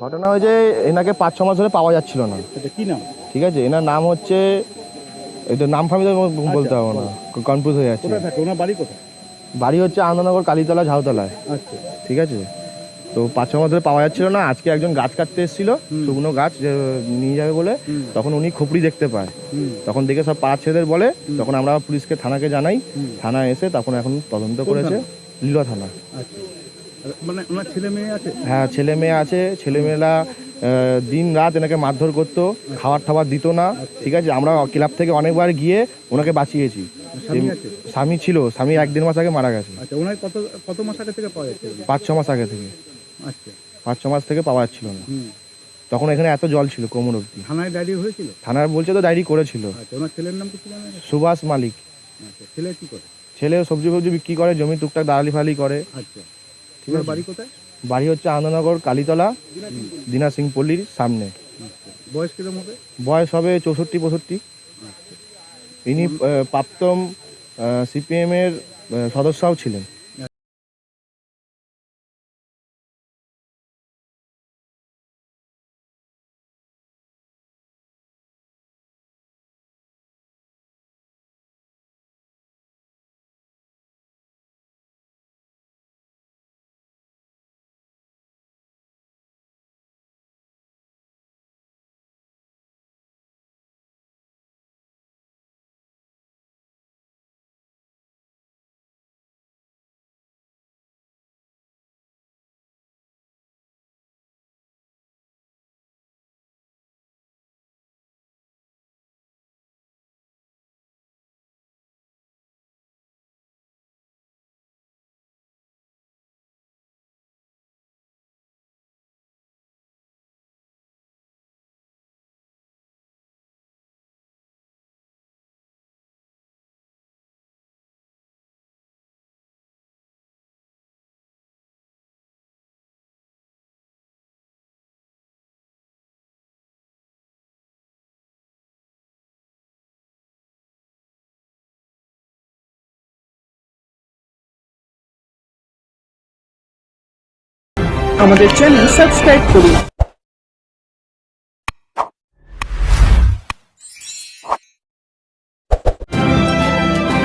ঘটনা হয়েছে এনাকে 5-6 মাস ধরে পাওয়া যাচ্ছিল না। এটা কি নাম? ঠিক আছে, এনার নাম হচ্ছে, এটা নাম ফামি তো বলতে পারবো না, কনফিউজ হয়ে যাচ্ছে। কোথায় থাকে ওনার বাড়ি? কোথায় বাড়ি হচ্ছে আনন্দনগর, কালীতলা, ঝাউতলায়। আচ্ছা, ঠিক আছে, তো 5-6 মাস ধরে পাওয়া যাচ্ছিল না। আজকে একজন গাছ কাটতে এসেছিল, শুকনো গাছ যে নিয়ে যাবে বলে, তখন উনি খোপড়ি দেখতে পায়। তখন দেখে সব পাড়ার ছেলেদের বলে, তখন আমরা পুলিশকে, থানাকে জানাই। থানা এসে তখন এখন তদন্ত করেছে। লীলা থানা। আচ্ছা, মানে ওনার ছেলে মেয়ে আছে? হ্যাঁ, ছেলে মেয়ে আছে। ছেলেমেয়েরা দিন রাত এনাকে মারধর করতো, খাবার টাবার দিত না। ঠিক আছে, আমরা ক্লাব থেকে অনেকবার গিয়ে ওনাকে বাঁচিয়েছি। স্বামী ছিল, স্বামী 1-1.5 মাস আগে মারা গেছে। আচ্ছা, ওনার কত মাস আগে থেকে পাওয়া যাচ্ছে? 5-6 মাস আগে থেকে। আচ্ছা, 5-6 মাস থেকে পাওয়া যাচ্ছিল না। তখন এখানে এত জল ছিল কোমর অব্দি। থানায় ডায়েরি হয়েছিল? থানার বলছে তো ডায়েরি করেছিল। আচ্ছা, ওনার ছেলের নাম কি ছিল? সুভাষ মালিক। আচ্ছা, ছেলে কি করে? ছেলে সবজি ফবজি বিক্রি করে, জমি টুকটাক দালালি ফালি করে। আচ্ছা, ঠিক আছে। বাড়ি কোথায়? বাড়ি হচ্ছে আনন্দনগর, কালীতলা, দিনা সিং পল্লীর সামনে। বয়স কিরকম হবে? বয়স হবে 64-65। ইনি প্রাক্তন সিপিএম এর সদস্যও ছিলেন। আমাদের চ্যানেল সাবস্ক্রাইব করুন।